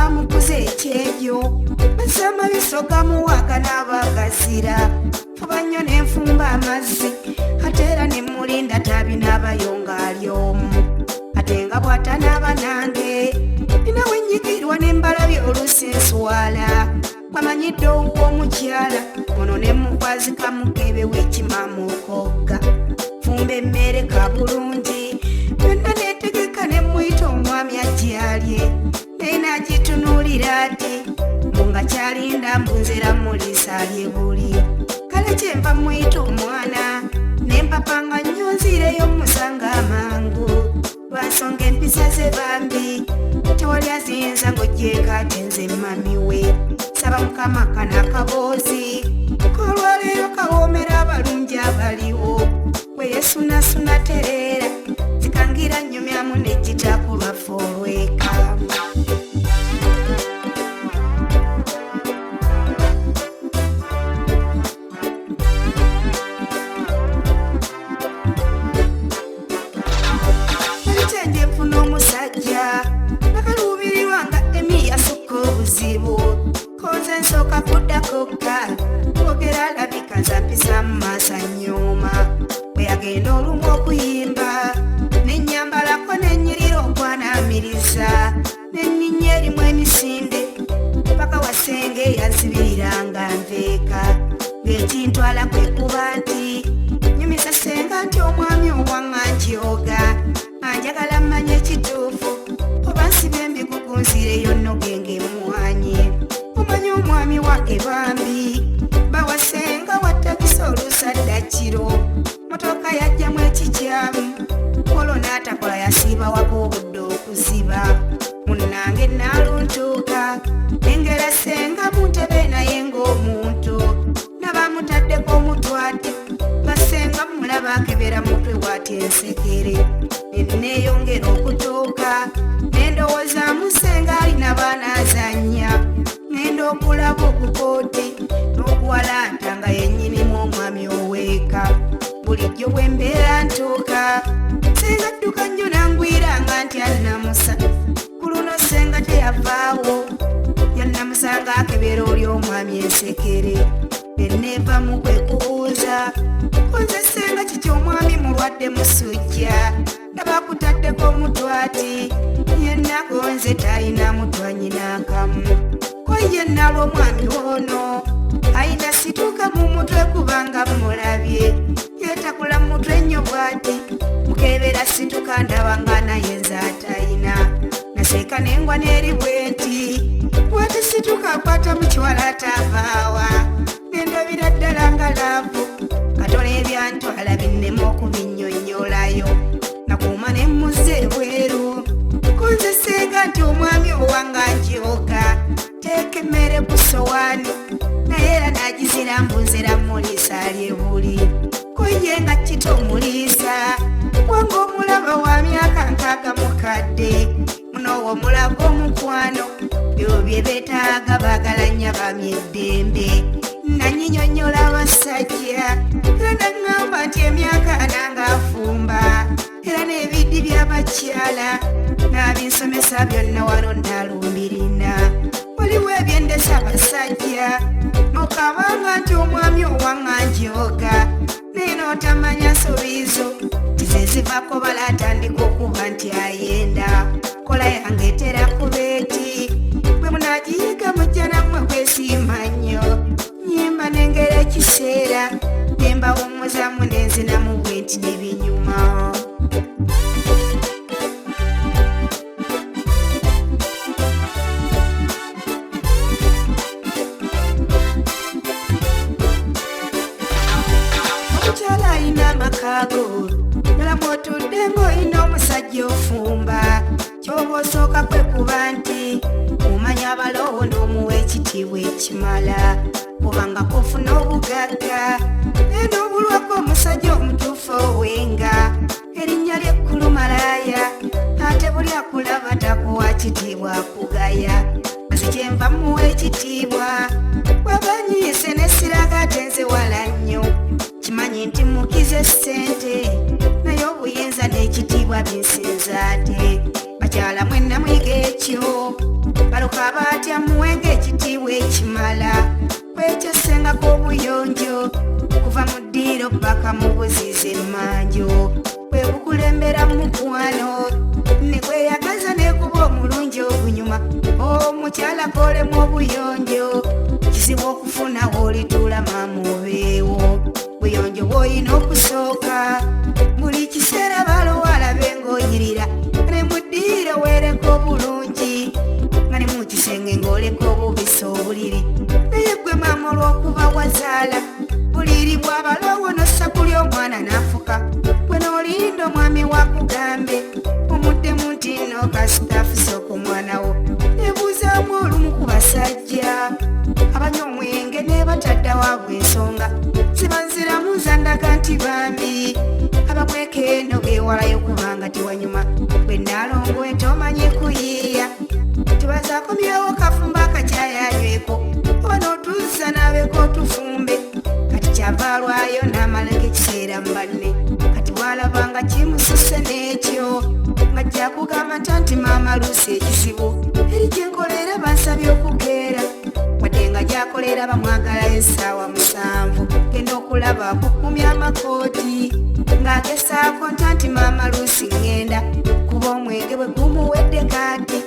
bamukuze ekyebyo basama bisoka muwaka n'abagazira fuba nnyo n'enfumba amazzi ate era ne mulinda tabi n'abayonga ali omu ate nga bw'atanaaba nange nina wennyigirwa n'embalabye oluusi nswala bamanyidde ow'omukyala ono ne mukwazika mukebe w'ekimamu okogga fumba emmere ka bulungi byonna neetegeka ne muyita omwami ajyalye naye n'agitunuulira ati mbu nga kyalinda mbunzera muliisa alye buli kale kyenva muyita omwana ne mpapanga nnyo nziireyo musanga amangu lwansonga empisa ze bambi tewali aziyinza ng'ojjeeko ate nze mami we saba mukama kana akaboozi kolwaleero kawoomera abalungi abaliwo we yesunasuna tereera zikangira nnyumyamu nejjitaku lwaffe olweka ekyenje nfuna omusajja nakaluubirirwa nga emi yasukka obuzibu koze nsooka kuddakokka kwogera alabika nzampisa mu maaso anyooma bwe yagenda olumu okuyimba nennyambalako nennyirira okwanamiriza nenninnya erimu emisinde paka wasenge yansibiriranga nveeka ng'ekintwala kwe kuba nti nyumiza senga nti omwami owange njyoga anjagala mmanya ekituufu oba nsiba emigugu nzireyo nnogenge mwanyi omanyi omwami wake bambi bawasenga wattakisa olusadda kiro motoka yajjamu ekikyamu kolo n'atakola yasiiba waka obudde okuziba munnange naaluntuuka engera senga muntebe naye ng'omuntu nabamutaddeko omutwate basenga mulaba akebera mutwe bw'ati ensekere neneeyongera okutuuka nendowooza musenga alina baana azannya ngenda okulaba okukooti n'okuwalanta nga yennyinimu omwami oweeka bulijjo bwe mbeera ntuuka senga dduka nnyo nangwiranga nti alinamusa ku luno senga teyavaawo yannamusanga akebera oli omwami ensekere eneeva mu kwe kubuuza konze senga kiki omwami mulwadde musujja ndabakutaddeko omutwati yenna gonze talina mutwanyi n'akamu koye nalwo omwami ono ayina situka mu mutwe kubanga mulabye yeetakula mu mutwe nnyo bw'ati mukebera situka ndabanga naye nze atayina naseeka nengwa n'eri bwenti bwati situka akwata mu kiwala atavaawa nendabira ddala nga laavu katola ebyantwala binnemu okubinnyonnyolayo nakuuma ne mmuze ebweru kunze senga nti omwami owange njyoga teeka emmere ku sowaani naye era n'agizira mbunzera muliisa alye buli koye nga kito omuliisa wange omulaba wa myaka 6 mukadde munowo omulaga omukwano byo bye beetaaga baagala nnyo abaami eddembe nanyinyonnyola abasajja era naŋŋamba nti emyaka nange afumba era n'ebiddi by'abakyala n'abinsomesa byonna wano nnalumbirina waliwo ebyendesa abasajja nokabanga nti omwami owange njyoga naye n'otamanya nsobiizo tize zivako balatandika okuba nti ayenda kola yange etera kubeeti bwe munagiyiga mujja nammwe kwesiima nnyo nyimba nengera ekiseera nembawummuzamu nenzinamu bwenti n'ebinyuma omukyala alina amakaago nalamwotudde ng'olina omusajja ofumba kyoba osooka kwe kuba nti omanya abalowo n'omuwa ekitiibwa ekimala kubanga kofuna obugagga naye n'obulwako omusajja omutuufu owenga erinnya ly'ekkulu malaaya ate buli akulaba takuwa kitiibwa akugaya maze kyenva muwa ekitiibwa bwabanyiise nesiraga ate nze wala nnyo kimanyi nti mukize ssente naye obuyinza n'ekitiibwa binsinza ate bakyala mwenna mwiga ekyo baloka akaba atya muwenge ekitiibwa ekimala kwekyasengako obuyonjo kuva mu ddiiro paka mu buziiza emmanjo bwe bukulembera mu mukwano ne gweyagaza nekuba omulungi ogunyuma omukyala kolemu obuyonjo kizibu okufuna woolituula maamu obeewo buyonjo bw'olina okusooka buli kiseera balowala beng'onyirira ne mu ddiiro weereko obulungi nga ne mu kisenge ng'oleka obubisa obuliri naye gwe maama olw'okuba wazaala buliri bw'abalowo nossa kuli omwana n'afuka gwe n'olinda omwami wakugambe omuddemu nti nno kasitaafusoka omwana wo ebuuzaamu olumu ku basajja abanywa omwenge ne bataddawo abo ensonga ziba nziramu zandaga nti bambi abakweka eno beewalayo kubanga tewanyuma bwe naalongowe tomanye kuyiiya tebazakomyewo kafumba akacyayanyweko oba n'otuzza n'abeeko otufumbe kati kyava alwayo n'amalako ekiseera mu banne kati bw'alabanga kimususse n'ekyo ng'ajja kugamba nti maama Luusi ekizibu eri gye nkolera bansabye okukeera wadde nga gy'akolera bamwagalayo essaawa 7 genda okulaba akukumya amakooti ng'agesaako nti maama Luusi ŋŋenda kuba omwenge bwe gumuwedde kati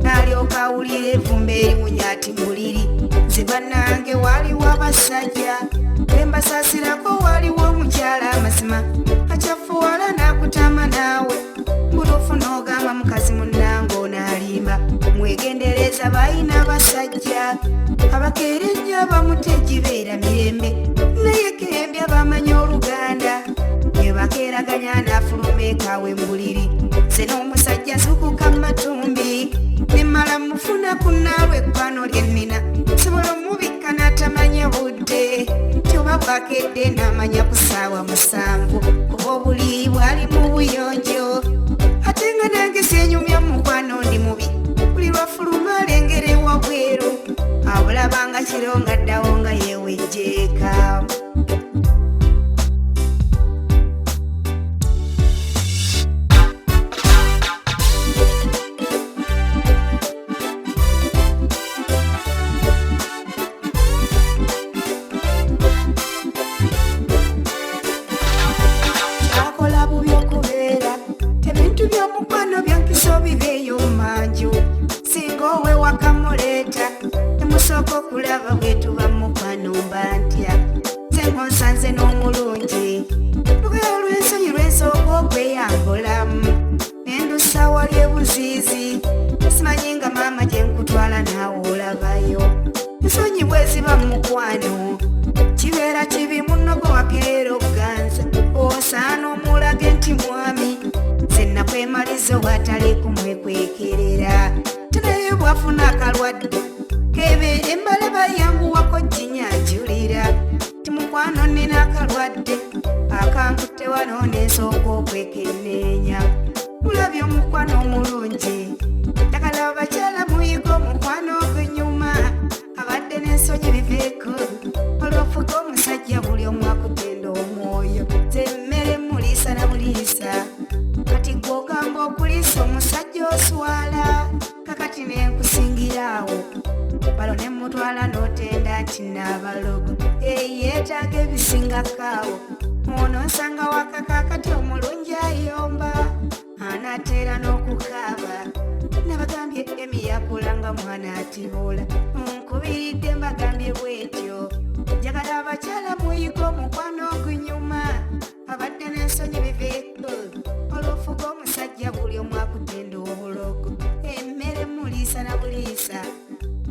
n'alyoka awulira evumba erimunya ati mbuliri nze bannange waaliwo abasajja bwe mbasaasirako waaliwo omukyala amazima akyafuwala n'akutama naawe butuufu n'ogamba mukazi munnange onaalimba mwegendereza balina abasajja abakeera ennyo abamu tegibeera mirembe naye kembya bamanya oluganda ne bakeeraganya n'afuluma ekaawe mbuliri ze n'omusajja zukuka mu matumbi ne mmala mufuna ku naalwe eggwano lye nnina sobola omubikka n'atamanya budde kyoba bwakedde n'amanya ku ssaawa 7 kuba obuliri bwali mu buyonjo ate nga nange seenyumya mukwano ndi mubi buli lwafuluma alengera ewabweru abulabanga kiro nga ddawo nga yeewejjeeka kyakola bubi okubeera ebintu by'omukwano byankiso bibeeyo manju singa owe wakamuleeta nemusooka okulaba bwetuba mukwano mba ntya senga onsanze n'omulungi lugero lw'ensonyi lwensooka okweyambulamu nendusa wali ebuziizi simanyi nga maama gye nkutwala naawe olabayo ensonyi bwe ziba mukwano kibeera kibi munogo wakeera okuganza osaana omulage nti mwami zenna kwemaliza obwatali kumwekwekerera tenaye bwafuna akalwadde kebeere embala bayanguwako jinyanjulira timukwano nina akalwadde akankutte wano nensooka okwekenneenya mulabye omukwano omulungi njagala abakyala muyiga omukwano ogwenyuma abadde n'ensonyi biveeko olwofuga omusajja buli omu akutenda omwoyo zemmere muliisa na buliisa kati gw'ogamba okuliisa omusajja oswala kakati nenkusingiraawo balo ne mutwala n'otenda nti naabalogo yeetaaga ebisingakaawo ono nsanga wakakakati omulungi ayomba anateera n'okukaaba nabagambye emi yakula nga mwana atibula nkubiridde mbagambye bwetyo njagala abakyala muyiga omukwano ogunyuma abadde n'ensonyi biveeko olwofuga omusajja buli omu akutenda obulogo emmere muliisa na buliisa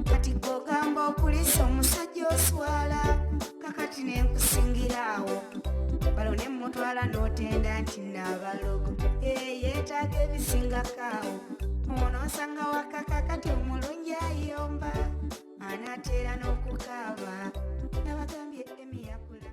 kati gw'ogamba okuliisa omusajja oswala kakati nenkusingiraawo balo ne mutwala n'otenda nti naabalogo yeetaaga ebisingakaawo ono nsanga wakakakati omulungi ayomba anateera n'okukaaba nabagambye emi yakula